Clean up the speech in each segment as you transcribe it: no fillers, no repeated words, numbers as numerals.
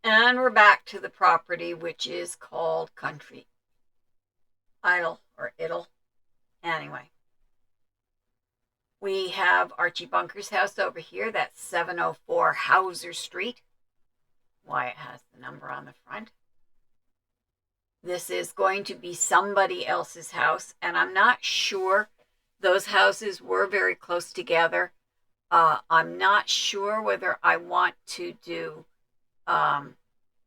And we're back to the property, which is called Country Idyll or Idyll. Anyway, we have Archie Bunker's house over here. That's 704 Hauser Street. Why it has the number on the front. This is going to be somebody else's house, and I'm not sure. Those houses were very close together. I'm not sure whether I want to do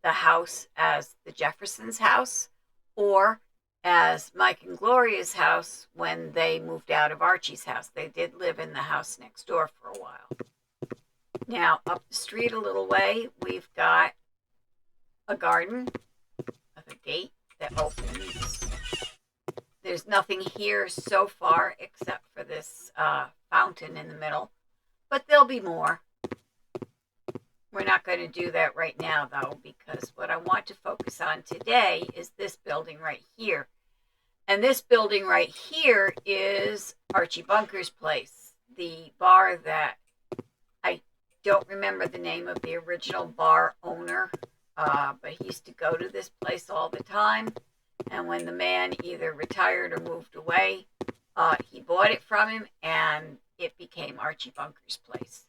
the house as the Jeffersons' house or as Mike and Gloria's house when they moved out of Archie's house. They did live in the house next door for a while. Now, up the street a little way, we've got a garden with a gate that opens. There's nothing here so far except for this fountain in the middle, but there'll be more. We're not going to do that right now, though, because what I want to focus on today is this building right here. And this building right here is Archie Bunker's place, the bar that I don't remember the name of the original bar owner, but he used to go to this place all the time. And when the man either retired or moved away, he bought it from him, and it became Archie Bunker's place.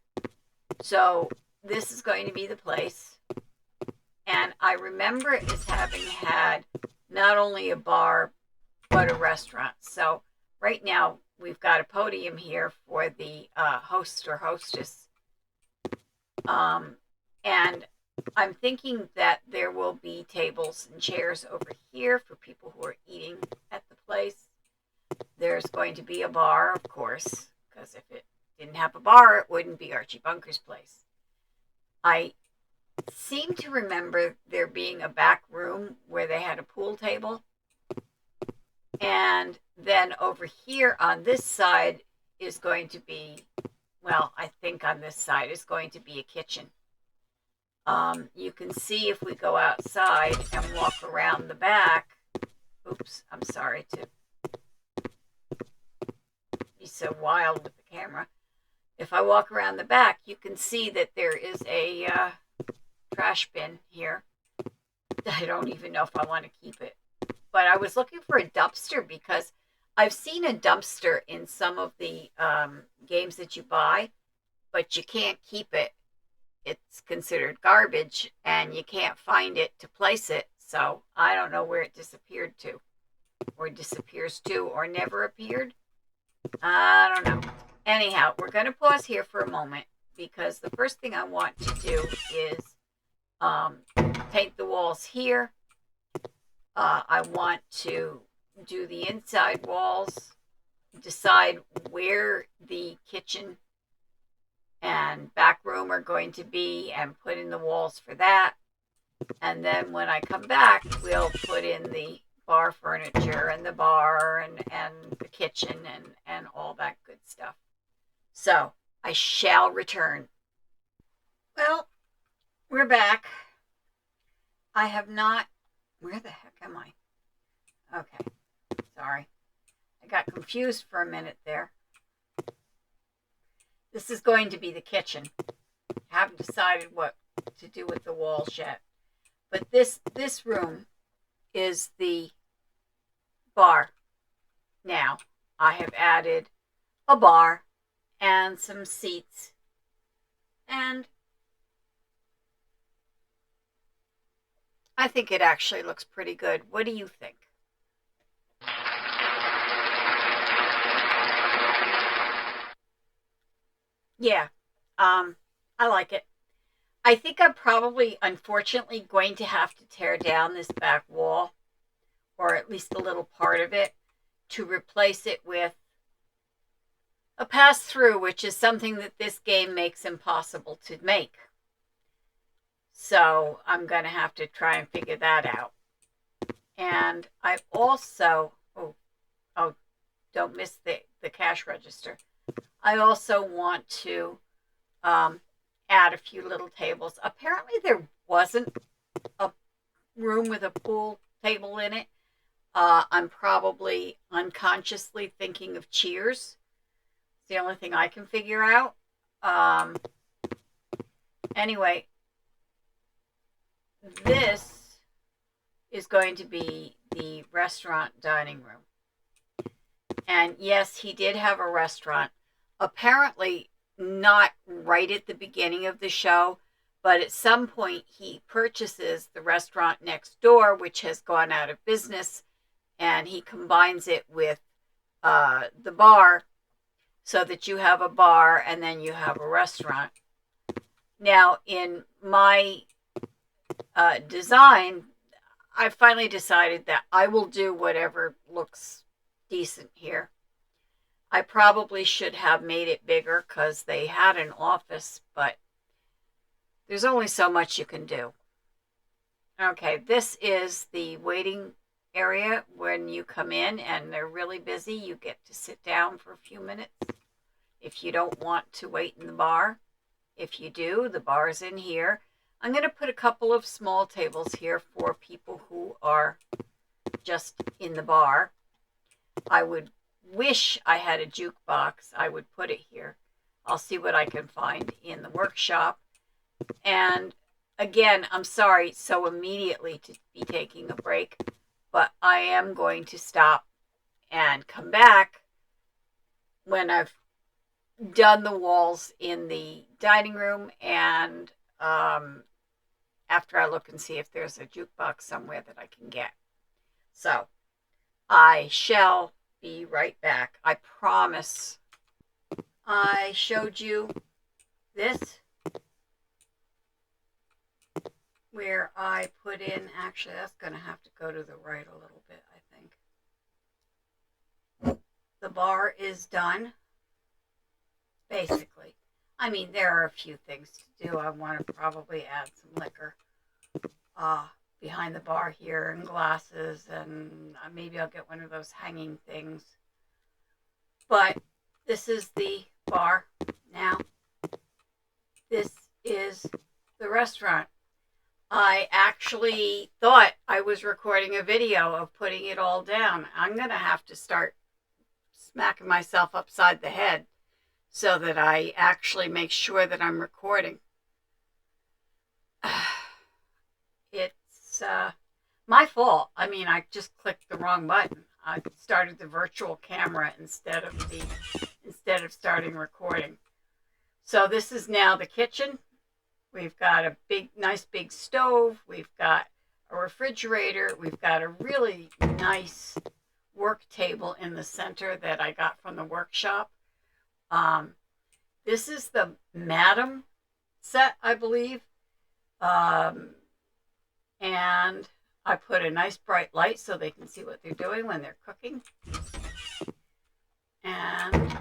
So this is going to be the place. And I remember it as having had not only a bar, but a restaurant. So right now we've got a podium here for the host or hostess. And I'm thinking that there will be tables and chairs over here for people who are eating at the place. There's going to be a bar, of course, because if it didn't have a bar, it wouldn't be Archie Bunker's place. I seem to remember there being a back room where they had a pool table. And then over here on this side is going to be, well, I think on this side is going to be a kitchen. You can see if we go outside and walk around the back. Oops, I'm sorry to be so wild with the camera. If I walk around the back, you can see that there is a trash bin here. I don't even know if I want to keep it. But I was looking for a dumpster because I've seen a dumpster in some of the games that you buy, but you can't keep it. It's considered garbage, and you can't find it to place it. So I don't know where it disappeared to, or disappears to, or never appeared. I don't know. Anyhow, we're going to pause here for a moment because the first thing I want to do is paint the walls here. I want to do the inside walls, decide where the kitchen and back room are going to be, and put in the walls for that. And then when I come back, we'll put in the bar furniture and the bar and the kitchen and all that good stuff. So I shall return. Well, we're back. I have not... Where the heck am I? Okay. Sorry. I got confused for a minute there. This is going to be the kitchen. I haven't decided what to do with the walls yet. But this room is the bar. Now, I have added a bar and some seats. And I think it actually looks pretty good. What do you think? Yeah, I like it. I think I'm probably, unfortunately, going to have to tear down this back wall, or at least a little part of it, to replace it with a pass-through, which is something that this game makes impossible to make. So I'm going to have to try and figure that out. And I also, oh, don't miss the cash register. I also want to add a few little tables. Apparently there wasn't a room with a pool table in it. I'm probably unconsciously thinking of Cheers. It's the only thing I can figure out. Anyway, this is going to be the restaurant dining room. And yes, he did have a restaurant. Apparently not right at the beginning of the show, but at some point he purchases the restaurant next door, which has gone out of business, and he combines it with the bar so that you have a bar and then you have a restaurant. Now, in my design, I finally decided that I will do whatever looks decent here. I probably should have made it bigger because they had an office, but there's only so much you can do. Okay, this is the waiting area. When you come in and they're really busy, you get to sit down for a few minutes if you don't want to wait in the bar. If you do, the bar's in here. I'm going to put a couple of small tables here for people who are just in the bar. I would wish I had a jukebox. I would put it here. I'll see what I can find in the workshop. And again, I'm sorry so immediately to be taking a break, but I am going to stop and come back when I've done the walls in the dining room, and after I look and see if there's a jukebox somewhere that I can get. So I shall be right back. I promise. I showed you this where I put in, actually that's going to have to go to the right a little bit, I think. The bar is done, basically. I mean, there are a few things to do. I want to probably add some liquor behind the bar here, and glasses, and maybe I'll get one of those hanging things. But this is the bar now. This is the restaurant. I actually thought I was recording a video of putting it all down. I'm going to have to start smacking myself upside the head so that I actually make sure that I'm recording. It's my fault. I mean, I just clicked the wrong button. I started the virtual camera instead of starting recording. So this is now the kitchen. We've got a nice big stove. We've got a refrigerator. We've got a really nice work table in the center that I got from the workshop. This is the Madam set, I believe. And I put a nice bright light so they can see what they're doing when they're cooking. And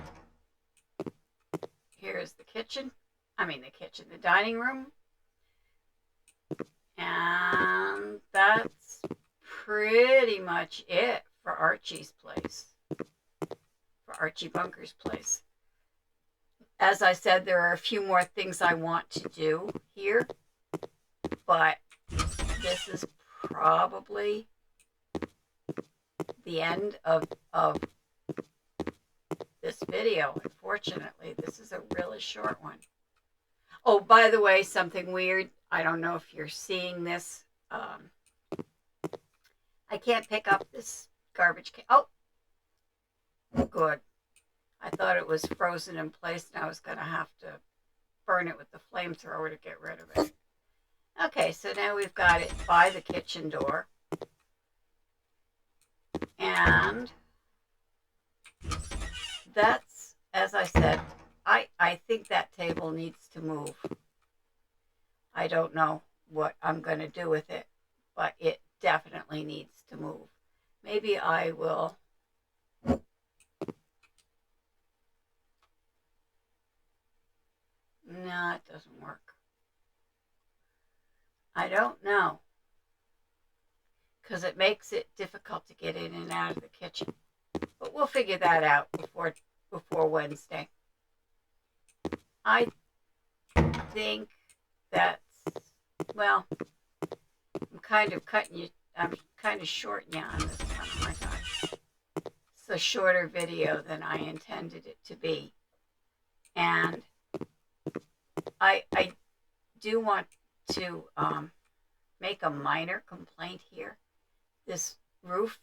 here's the kitchen. The dining room. And that's pretty much it for Archie's place, for Archie Bunker's place. As I said, there are a few more things I want to do here, but this is probably the end of this video. Unfortunately, this is a really short one. Oh, by the way, something weird. I don't know if you're seeing this. I can't pick up this garbage can. Oh, good. I thought it was frozen in place and I was going to have to burn it with the flamethrower to get rid of it. Okay, so now we've got it by the kitchen door. And that's, as I said, I think that table needs to move. I don't know what I'm going to do with it, but it definitely needs to move. Maybe I will. No, it doesn't work. I don't know, because it makes it difficult to get in and out of the kitchen. But we'll figure that out before Wednesday. I think that's, well, I'm kind of shorting you on this one. Oh my gosh. It's a shorter video than I intended it to be. And I do want to make a minor complaint here. This roof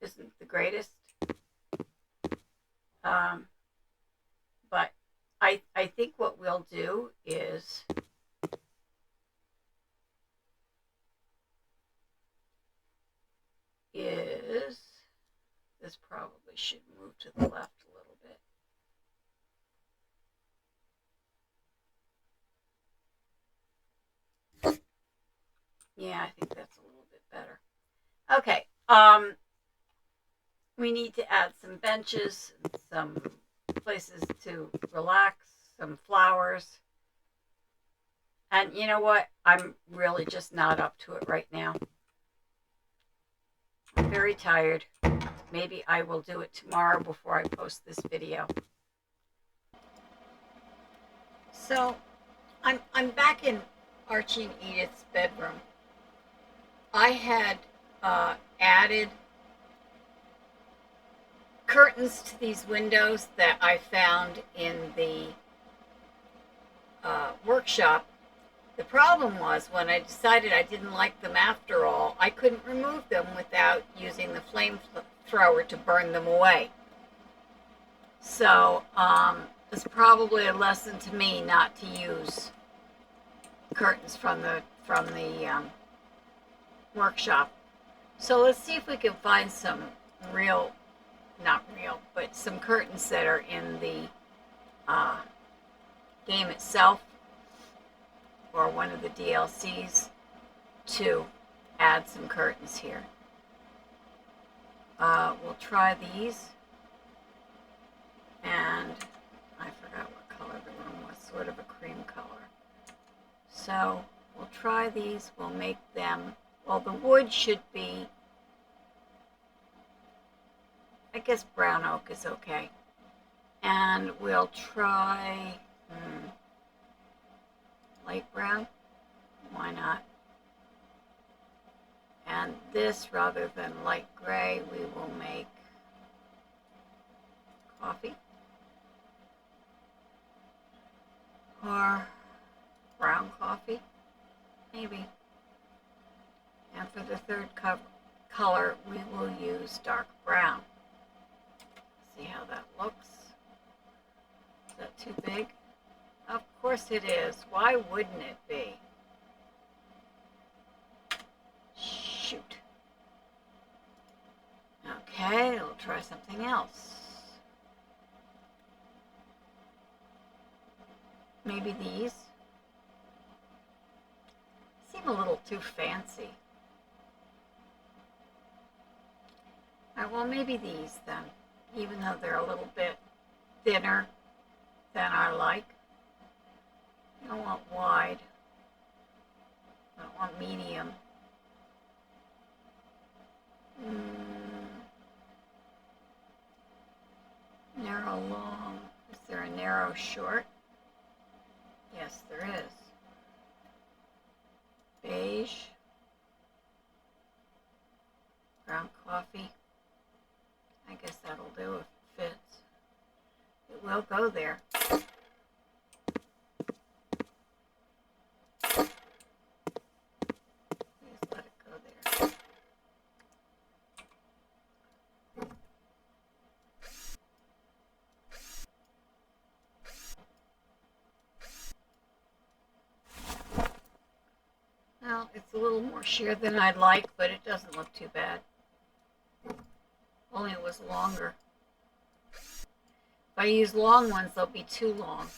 isn't the greatest. But I think what we'll do is this probably should move to the left a little bit. Yeah, I think that's a little bit better. Okay. We need to add some benches, some places to relax, some flowers. And you know what? I'm really just not up to it right now. I'm very tired. Maybe I will do it tomorrow before I post this video. So I'm back in Archie and Edith's bedroom. I had added curtains to these windows that I found in the workshop. The problem was when I decided I didn't like them after all, I couldn't remove them without using the flamethrower to burn them away. So it's probably a lesson to me not to use curtains from the workshop. So let's see if we can find some not real, but some curtains that are in the game itself or one of the DLCs to add some curtains here. We'll try these, and I forgot what color the room was, sort of a cream color. So we'll try these, we'll make them, well, the wood should be, I guess brown oak is okay. And we'll try light brown. Why not? And this, rather than light gray, we will make coffee. Or brown coffee, maybe. And for the third color, we will use dark brown. See how that looks. Is that too big? Of course it is. Why wouldn't it be? Shoot. Okay, we'll try something else. Maybe these. Seem a little too fancy. All right, well, maybe these then, even though they're a little bit thinner than I like. I don't want wide. I don't want medium. Narrow long. Is there a narrow short? Yes, there is. Beige. Brown coffee. I guess that'll do if it fits. It will go there. Please let it go there. Well, it's a little more sheer than I'd like, but it doesn't look too bad. Only it was longer. If I use long ones, they'll be too long.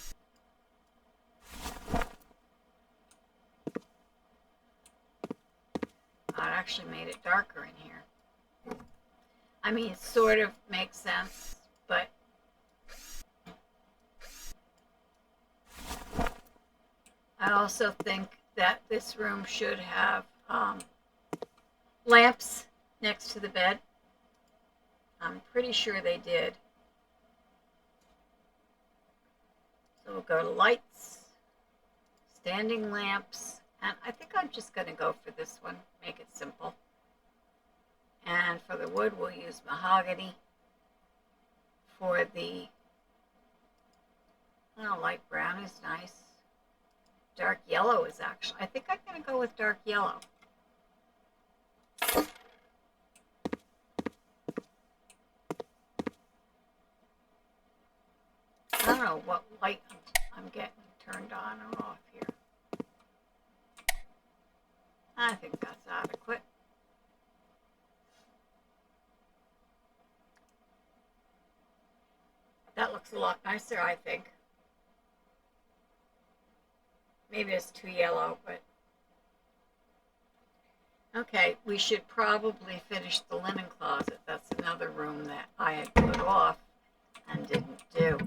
I actually made it darker in here. I mean, it sort of makes sense, but I also think that this room should have lamps next to the bed. I'm pretty sure they did. So we'll go to lights, standing lamps, and I think I'm just going to go for this one, make it simple. And for the wood, we'll use mahogany. For the light brown is nice. Dark yellow is actually, I think I'm going to go with dark yellow. I don't know what light I'm getting turned on or off here. I think that's adequate. That looks a lot nicer, I think. Maybe it's too yellow, but... Okay, we should probably finish the linen closet. That's another room that I had put off and didn't do.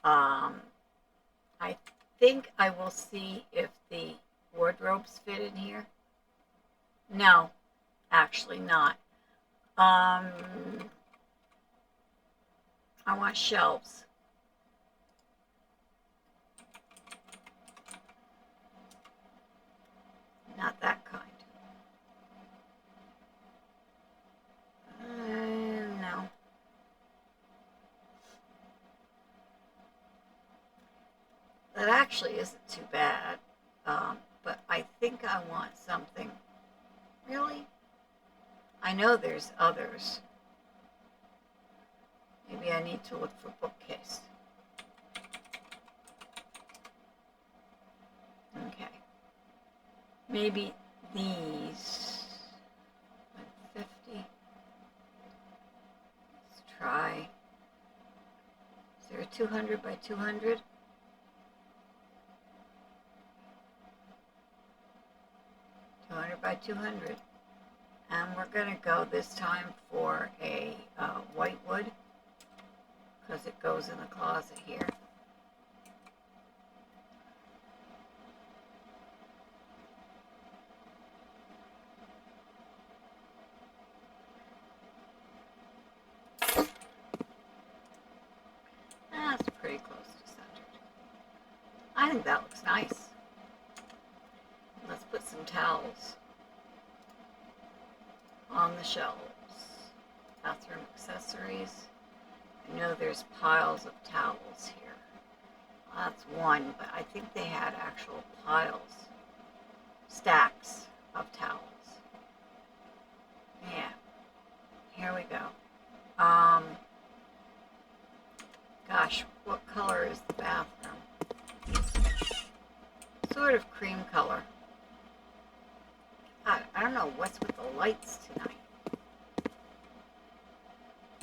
I think I will see if the wardrobes fit in here. No, actually not. I want shelves. Not that kind. No. That actually isn't too bad, but I think I want something. Really? I know there's others. Maybe I need to look for bookcase. Okay. Maybe these. 150. Let's try. Is there a 200 by 200? 200 by 200. And we're going to go this time for a white wood, because it goes in the closet here. That's pretty close to centered. I think that looks nice. Let's put some towels on the shelves. Bathroom accessories. I know there's piles of towels here. Well, that's one, but I think they had actual piles, stacks of towels. Yeah, here we go. Gosh, what color is the bathroom? Sort of cream color. I don't know what's with the lights tonight.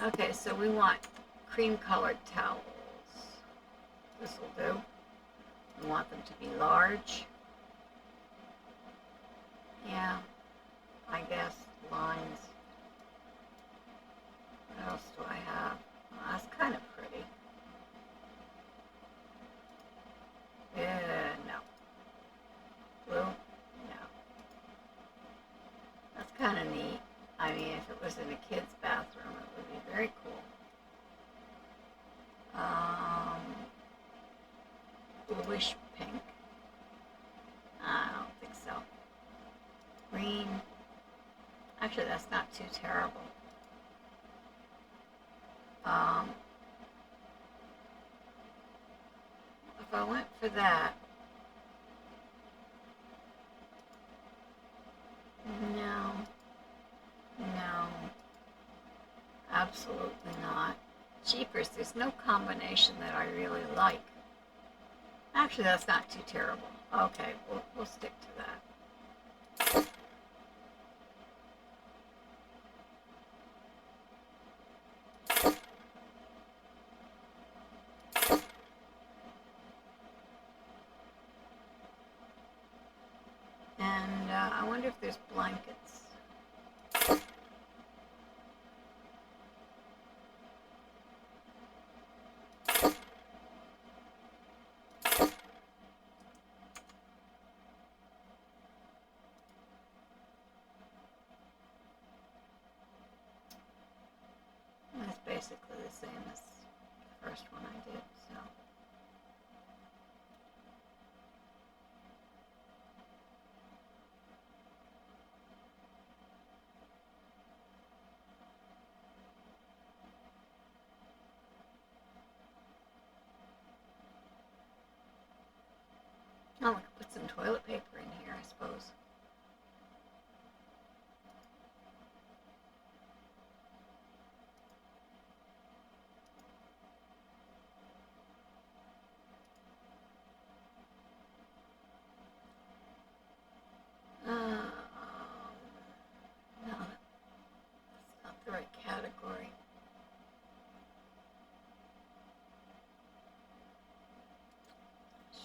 Okay, so we want cream colored towels. This will do. We want them to be large. Yeah, I guess lines. What else do I have? Well, that's kind of pretty. No. Blue? No. That's kind of neat. I mean, if it was in a kid's bathroom, it would be very cool. Bluish pink. I don't think so. Green. Actually, that's not too terrible. If I went for that, no, absolutely not. Jeepers, there's no combination that I really like. Actually, that's not too terrible. Okay, we'll stick to that. And I wonder if there's blankets. That's basically the same as the first one I did, so. Oh,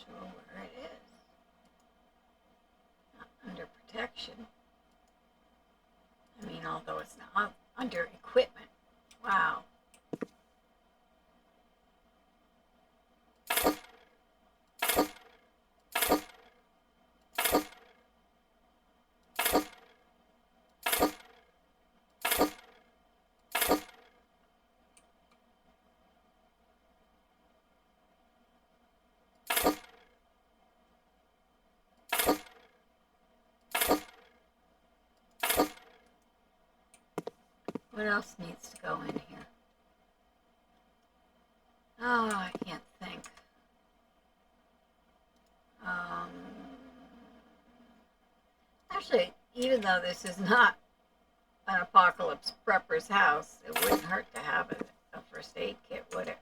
sure where it is. Not under protection. I mean, although it's not under equipment. Wow. What else needs to go in here? Oh, I can't think. Actually, even though this is not an apocalypse prepper's house, it wouldn't hurt to have a first aid kit, would it?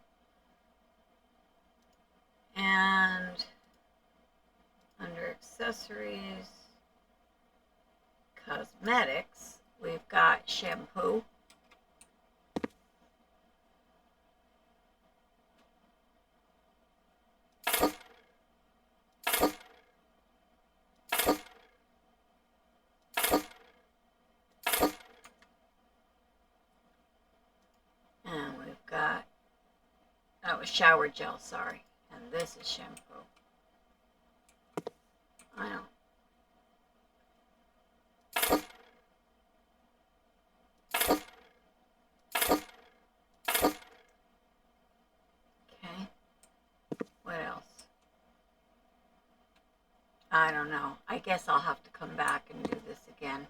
And under accessories, cosmetics, we've got shampoo. And we've got, that was shower gel, sorry. And this is shampoo. I don't. Okay. What else? I don't know. I guess I'll have to come back and do this again.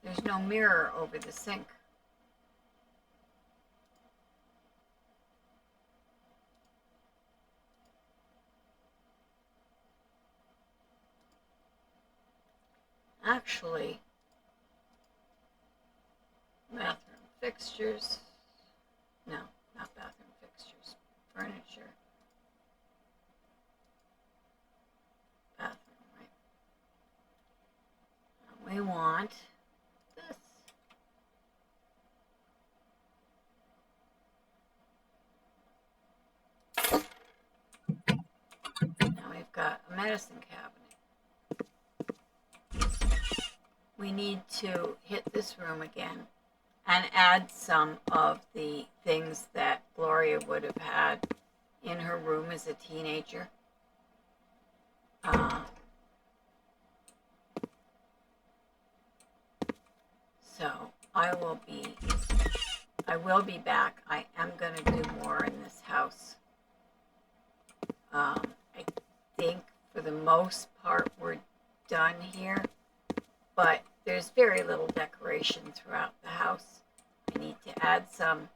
There's no mirror over the sink. Actually, bathroom fixtures. No, not bathroom fixtures. Furniture. Bathroom, right? And we want this. Now we've got a medicine cabinet. We need to hit this room again and add some of the things that Gloria would have had in her room as a teenager. So I will be back. I am going to do more in this house. I think for the most part we're done here, but there's very little decoration throughout the house. I need to add some.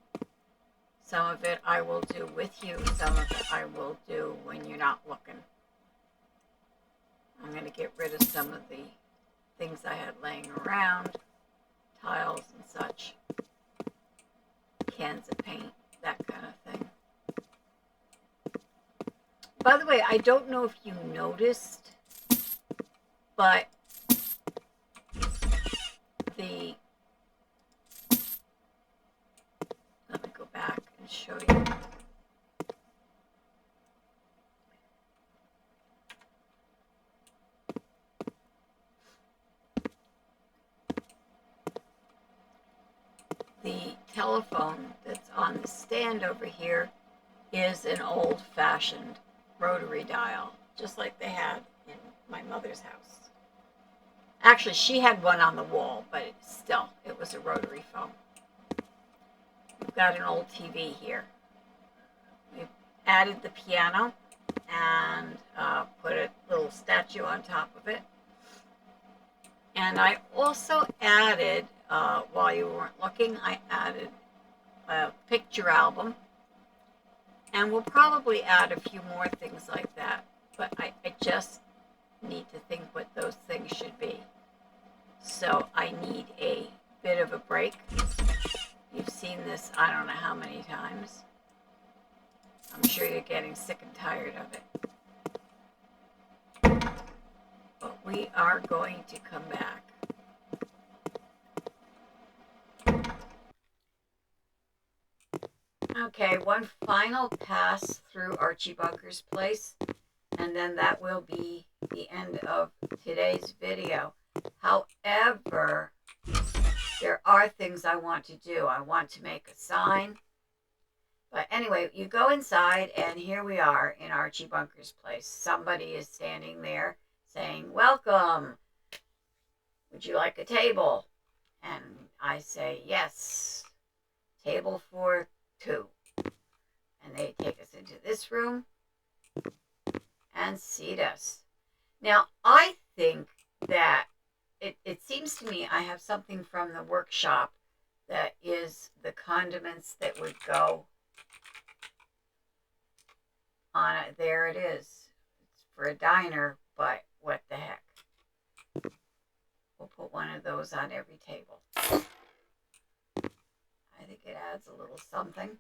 Some of it I will do with you. Some of it I will do when you're not looking. I'm going to get rid of some of the things I had laying around, tiles and such, cans of paint, that kind of thing. By the way, I don't know if you noticed, but let me go back and show you. The telephone that's on the stand over here is an old-fashioned rotary dial, just like they had in my mother's house. Actually, she had one on the wall, but it was a rotary phone. We've got an old TV here. We've added the piano and put a little statue on top of it. And I also added, while you weren't looking, I added a picture album. And we'll probably add a few more things like that. But I just need to think what those things should be. So I need a bit of a break. You've seen this I don't know how many times. I'm sure you're getting sick and tired of it. But we are going to come back. Okay, one final pass through Archie Bunker's place, and then that will be the end of today's video. However, there are things I want to do. I want to make a sign. But anyway, you go inside, and here we are in Archie Bunker's place. Somebody is standing there saying, "Welcome. Would you like a table?" And I say, "Yes. Table for 2." And they take us into this room and seat us. Now, I think that it seems to me I have something from the workshop that is the condiments that would go on it. There it is. It's for a diner, but what the heck. We'll put one of those on every table. I think it adds a little something.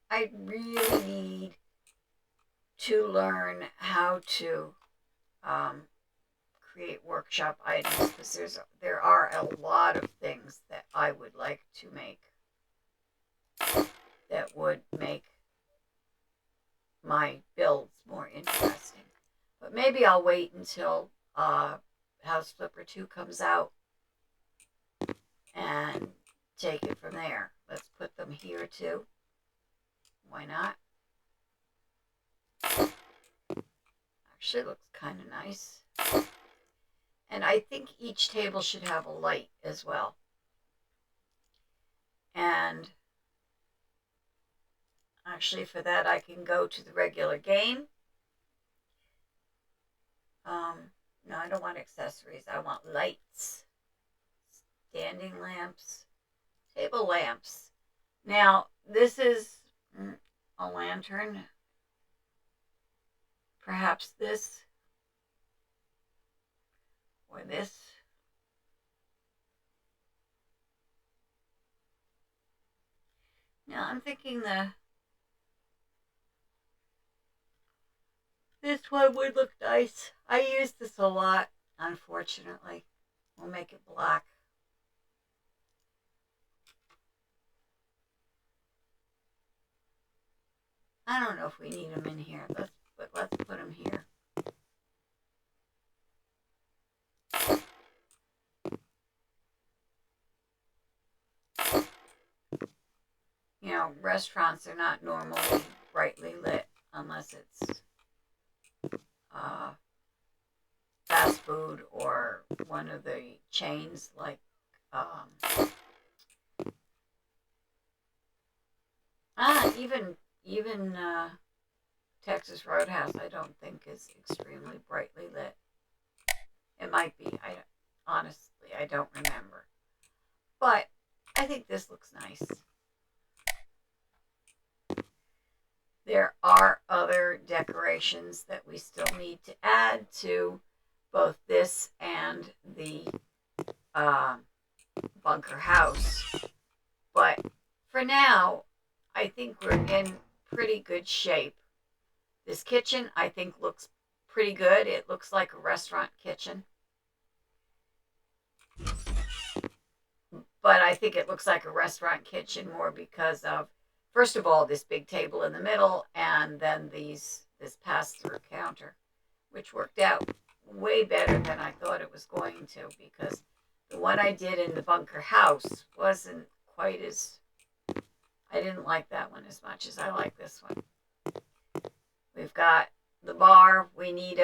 I really need to learn how to create workshop items, because there are a lot of things that I would like to make that would make my builds more interesting. But maybe I'll wait until House Flipper 2 comes out and take it from there. Let's put them here too. Why not? Actually, it looks kind of nice. And I think each table should have a light as well. And actually, for that, I can go to the regular game. No, I don't want accessories. I want lights, standing lamps, table lamps. Now, this is a lantern. Perhaps this or this. Now, I'm thinking this one would look nice. I use this a lot, unfortunately. We'll make it black. I don't know if we need them in here, but let's put them here. You know, restaurants are not normally brightly lit unless it's fast food or one of the chains like even Texas Roadhouse, I don't think is extremely brightly lit. It might be. Honestly, I don't remember. But I think this looks nice. There are other decorations that we still need to add to both this and the bunker house. But for now, I think we're in pretty good shape. This kitchen, I think, looks pretty good. It looks like a restaurant kitchen. But I think it looks like a restaurant kitchen more because of, first of all, this big table in the middle, and then this pass-through counter, which worked out way better than I thought it was going to, because the one I did in the bunker house wasn't quite as, I didn't like that one as much as I like this one. We've got the bar. We need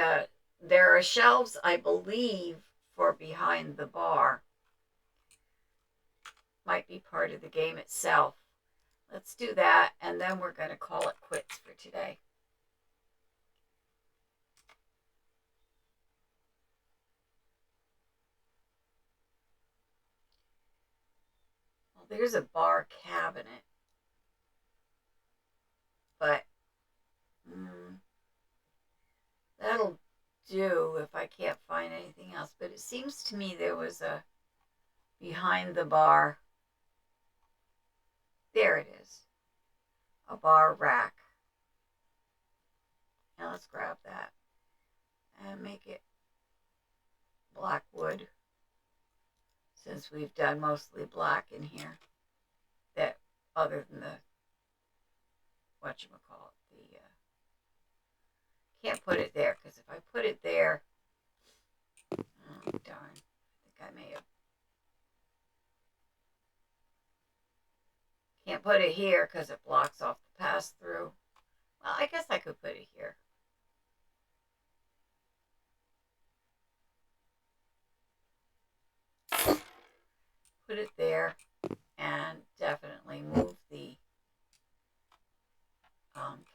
there are shelves, I believe, for behind the bar. Might be part of the game itself. Let's do that, and then we're going to call it quits for today. Well, there's a bar cabinet, but that'll do if I can't find anything else. But it seems to me there was a behind the bar. There it is. A bar rack. Now let's grab that and make it black wood, since we've done mostly black in here, that other than the, whatchamacallit, the, can't put it there, because if I put it there, oh darn, I think I may have, can't put it here because it blocks off the pass-through. Well, I guess I could put it here. Put it there, and definitely move the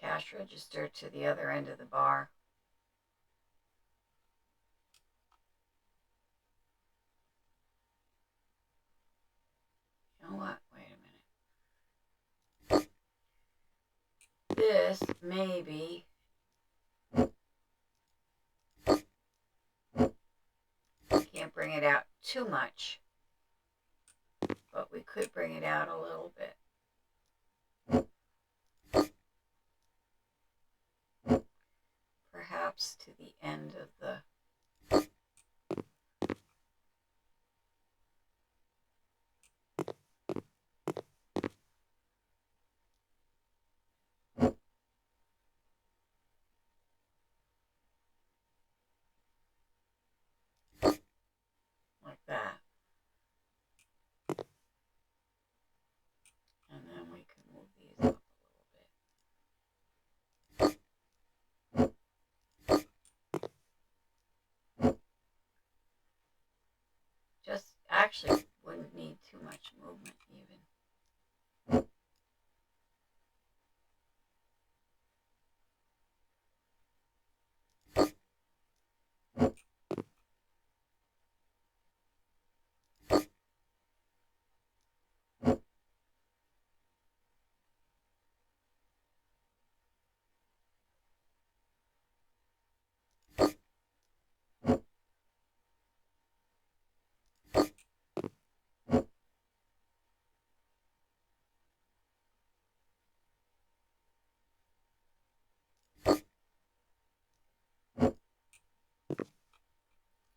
cash register to the other end of the bar. You know what? Wait a minute. This maybe can't bring it out too much, but we could bring it out a little bit. Perhaps to the end of the like that. And then we can move these up a little bit. Just actually wouldn't need too much movement even.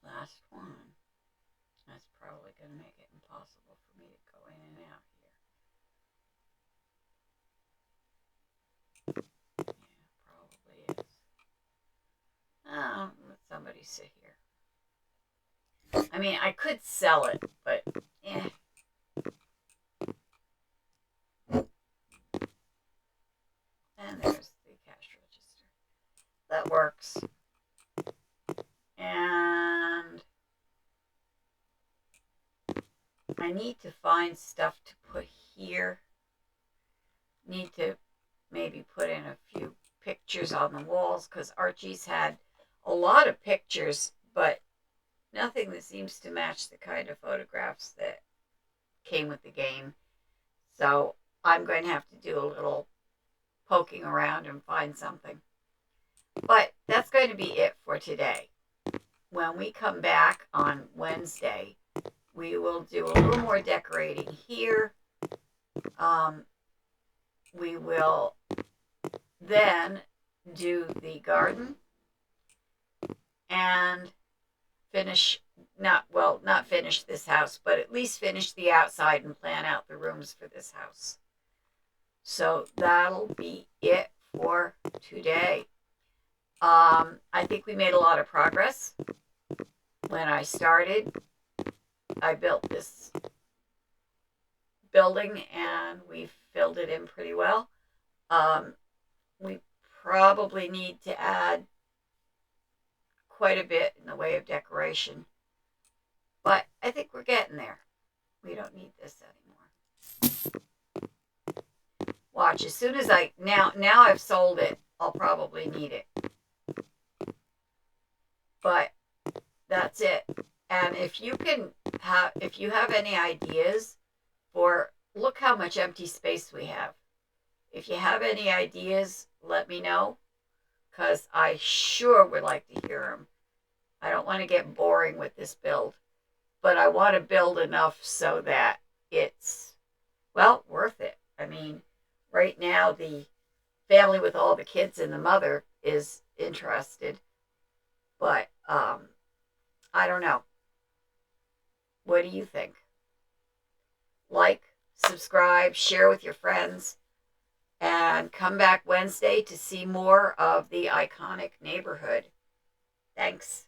Last one. That's probably going to make it impossible for me to go in and out here. Yeah, probably is. Oh, let somebody sit here. I mean, I could sell it, but eh. And there's the cash register. That works. And I need to find stuff to put here. Need to maybe put in a few pictures on the walls, because Archie's had a lot of pictures, but nothing that seems to match the kind of photographs that came with the game. So I'm going to have to do a little poking around and find something. But that's going to be it for today. When we come back on Wednesday, we will do a little more decorating here. We will then do the garden and finish, not finish this house, but at least finish the outside and plan out the rooms for this house. So that'll be it for today. I think we made a lot of progress. When I started, I built this building and we filled it in pretty well. We probably need to add quite a bit in the way of decoration, but I think we're getting there. We don't need this anymore. Watch, as soon as now I've sold it, I'll probably need it. But that's it. And if you have any ideas for, look how much empty space we have. If you have any ideas, let me know, because I sure would like to hear them. I don't want to get boring with this build, but I want to build enough so that it's, well, worth it. I mean, right now the family with all the kids and the mother is interested, but I don't know. What do you think? Like, subscribe, share with your friends, and come back Wednesday to see more of the iconic neighborhood. Thanks.